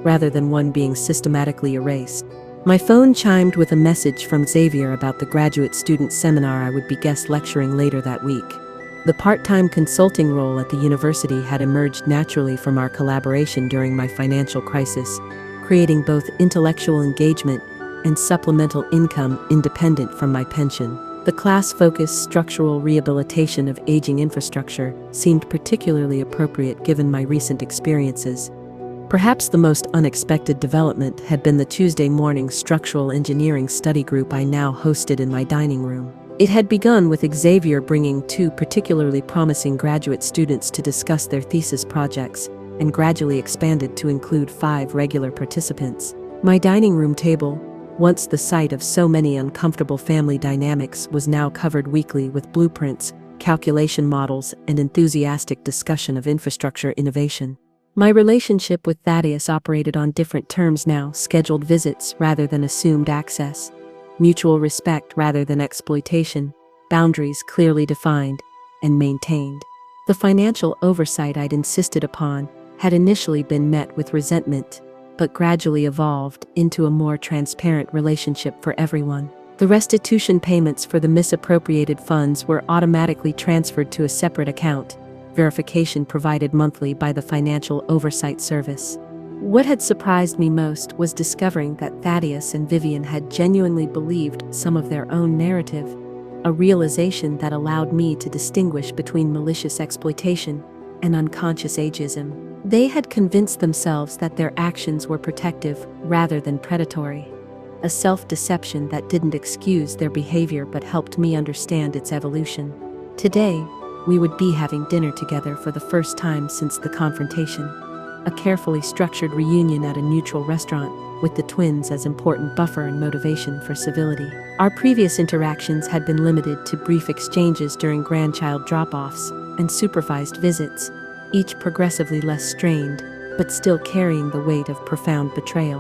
S1: rather than one being systematically erased. My phone chimed with a message from Xavier about the graduate student seminar I would be guest lecturing later that week. The part-time consulting role at the university had emerged naturally from our collaboration during my financial crisis, creating both intellectual engagement and supplemental income independent from my pension. The class-focused structural rehabilitation of aging infrastructure seemed particularly appropriate given my recent experiences. Perhaps the most unexpected development had been the Tuesday morning structural engineering study group I now hosted in my dining room. It had begun with Xavier bringing 2 particularly promising graduate students to discuss their thesis projects, and gradually expanded to include 5 regular participants. My dining room table, once the site of so many uncomfortable family dynamics, was now covered weekly with blueprints, calculation models, and enthusiastic discussion of infrastructure innovation. My relationship with Thaddeus operated on different terms now: scheduled visits rather than assumed access, mutual respect rather than exploitation, boundaries clearly defined and maintained. The financial oversight I'd insisted upon had initially been met with resentment, but gradually evolved into a more transparent relationship for everyone. The restitution payments for the misappropriated funds were automatically transferred to a separate account, verification provided monthly by the Financial Oversight Service. What had surprised me most was discovering that Thaddeus and Vivian had genuinely believed some of their own narrative, a realization that allowed me to distinguish between malicious exploitation and unconscious ageism. They had convinced themselves that their actions were protective rather than predatory, a self-deception that didn't excuse their behavior but helped me understand its evolution. Today, we would be having dinner together for the first time since the confrontation, a carefully structured reunion at a neutral restaurant, with the twins as important buffer and motivation for civility. Our previous interactions had been limited to brief exchanges during grandchild drop-offs and supervised visits, each progressively less strained, but still carrying the weight of profound betrayal.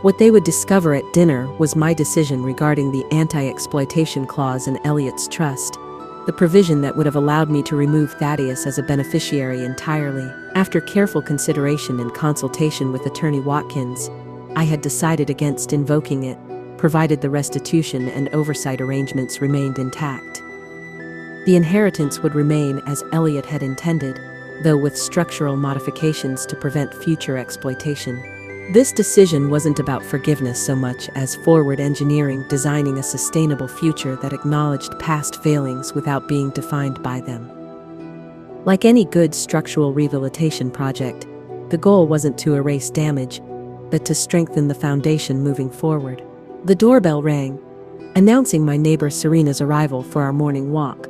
S1: What they would discover at dinner was my decision regarding the anti-exploitation clause in Elliot's trust, the provision that would have allowed me to remove Thaddeus as a beneficiary entirely. After careful consideration and consultation with Attorney Watkins, I had decided against invoking it, provided the restitution and oversight arrangements remained intact. The inheritance would remain as Elliot had intended, though with structural modifications to prevent future exploitation. This decision wasn't about forgiveness so much as forward engineering, designing a sustainable future that acknowledged past failings without being defined by them. Like any good structural rehabilitation project, the goal wasn't to erase damage, but to strengthen the foundation moving forward. The doorbell rang, announcing my neighbor Serena's arrival for our morning walk,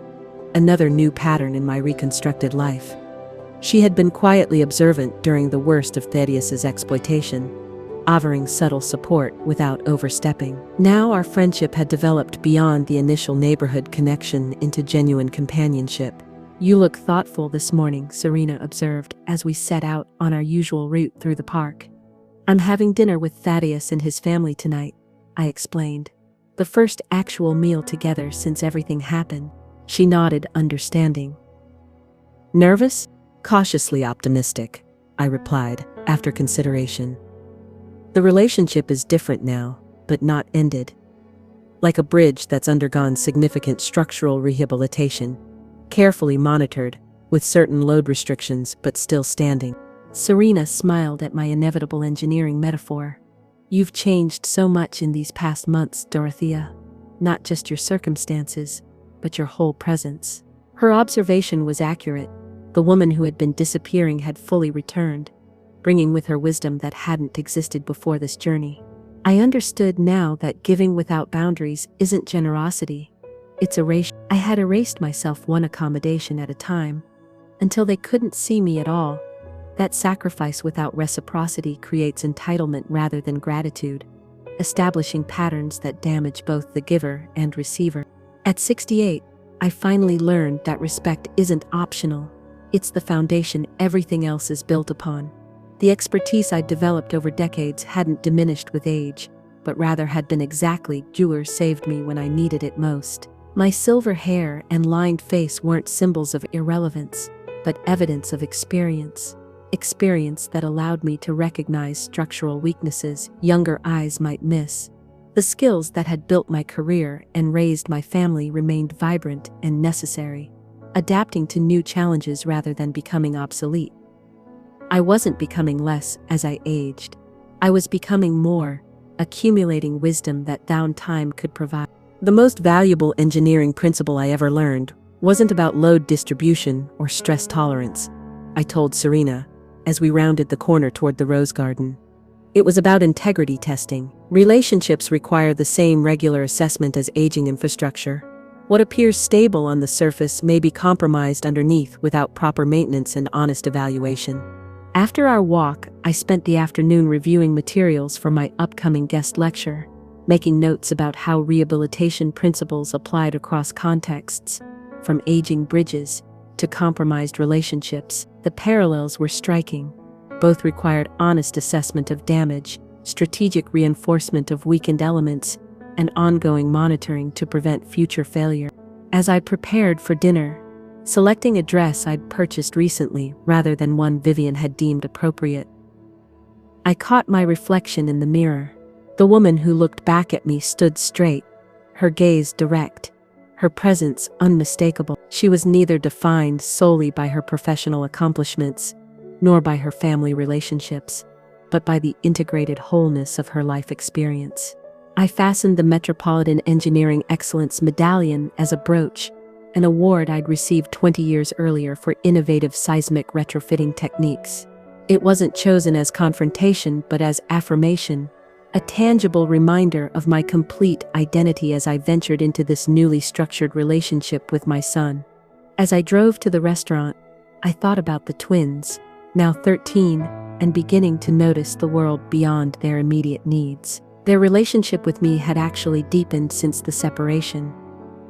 S1: another new pattern in my reconstructed life. She had been quietly observant during the worst of Thaddeus's exploitation, offering subtle support without overstepping. Now our friendship had developed beyond the initial neighborhood connection into genuine companionship. "You look thoughtful this morning," Serena observed as we set out on our usual route through the park. "I'm having dinner with Thaddeus and his family tonight," I explained. "The first actual meal together since everything happened." She nodded, understanding. "Nervous?" "Cautiously optimistic," I replied, after consideration. "The relationship is different now, but not ended. Like a bridge that's undergone significant structural rehabilitation, carefully monitored, with certain load restrictions but still standing." Serena smiled at my inevitable engineering metaphor. "You've changed so much in these past months, Dorothea. Not just your circumstances, but your whole presence." Her observation was accurate. The woman who had been disappearing had fully returned, bringing with her wisdom that hadn't existed before this journey. I understood now that giving without boundaries isn't generosity. It's erasure. I had erased myself one accommodation at a time, until they couldn't see me at all. That sacrifice without reciprocity creates entitlement rather than gratitude, establishing patterns that damage both the giver and receiver. At 68, I finally learned that respect isn't optional. It's the foundation everything else is built upon. The expertise I'd developed over decades hadn't diminished with age, but rather had been exactly where saved me when I needed it most. My silver hair and lined face weren't symbols of irrelevance, but evidence of experience. Experience that allowed me to recognize structural weaknesses younger eyes might miss. The skills that had built my career and raised my family remained vibrant and necessary, adapting to new challenges rather than becoming obsolete. I wasn't becoming less as I aged. I was becoming more, accumulating wisdom that downtime could provide. The most valuable engineering principle I ever learned wasn't about load distribution or stress tolerance, I told Serena, as we rounded the corner toward the rose garden. It was about integrity testing. Relationships require the same regular assessment as aging infrastructure. What appears stable on the surface may be compromised underneath without proper maintenance and honest evaluation. After our walk, I spent the afternoon reviewing materials for my upcoming guest lecture, making notes about how rehabilitation principles applied across contexts, from aging bridges to compromised relationships. The parallels were striking. Both required honest assessment of damage, strategic reinforcement of weakened elements, and ongoing monitoring to prevent future failure. As I prepared for dinner, selecting a dress I'd purchased recently rather than one Vivian had deemed appropriate, I caught my reflection in the mirror. The woman who looked back at me stood straight, her gaze direct, her presence unmistakable. She was neither defined solely by her professional accomplishments, nor by her family relationships, but by the integrated wholeness of her life experience. I fastened the Metropolitan Engineering Excellence Medallion as a brooch, an award I'd received 20 years earlier for innovative seismic retrofitting techniques. It wasn't chosen as confrontation but as affirmation, a tangible reminder of my complete identity as I ventured into this newly structured relationship with my son. As I drove to the restaurant, I thought about the twins, now 13, and beginning to notice the world beyond their immediate needs. Their relationship with me had actually deepened since the separation.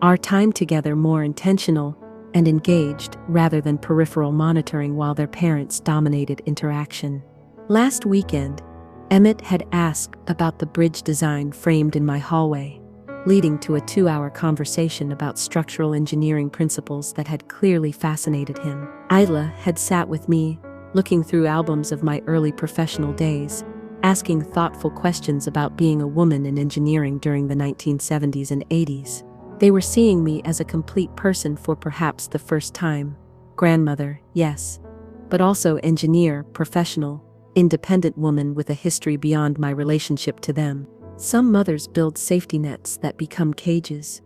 S1: Our time together more intentional and engaged rather than peripheral monitoring while their parents dominated interaction. Last weekend, Emmett had asked about the bridge design framed in my hallway. leading to a 2-hour conversation about structural engineering principles that had clearly fascinated him. Isla had sat with me, looking through albums of my early professional days, asking thoughtful questions about being a woman in engineering during the 1970s and 80s. They were seeing me as a complete person for perhaps the first time. Grandmother, yes, but also engineer, professional, independent woman with a history beyond my relationship to them. Some mothers build safety nets that become cages.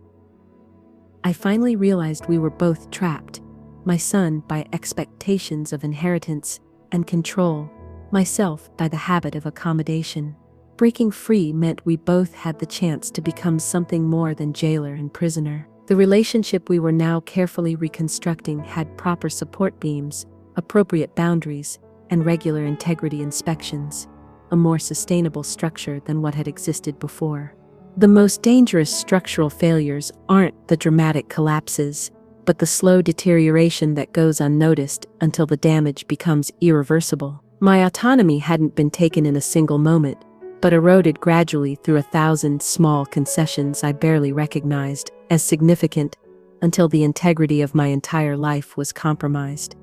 S1: I finally realized we were both trapped, my son by expectations of inheritance and control, myself by the habit of accommodation. Breaking free meant we both had the chance to become something more than jailer and prisoner. The relationship we were now carefully reconstructing had proper support beams, appropriate boundaries, and regular integrity inspections, a more sustainable structure than what had existed before. The most dangerous structural failures aren't the dramatic collapses, but the slow deterioration that goes unnoticed until the damage becomes irreversible. My autonomy hadn't been taken in a single moment, but eroded gradually through 1,000 small concessions I barely recognized as significant until the integrity of my entire life was compromised.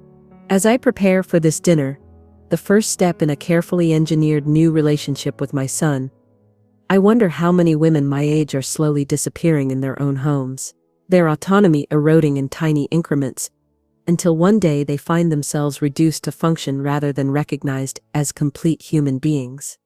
S1: As I prepare for this dinner, the first step in a carefully engineered new relationship with my son, I wonder how many women my age are slowly disappearing in their own homes, their autonomy eroding in tiny increments, until one day they find themselves reduced to function rather than recognized as complete human beings.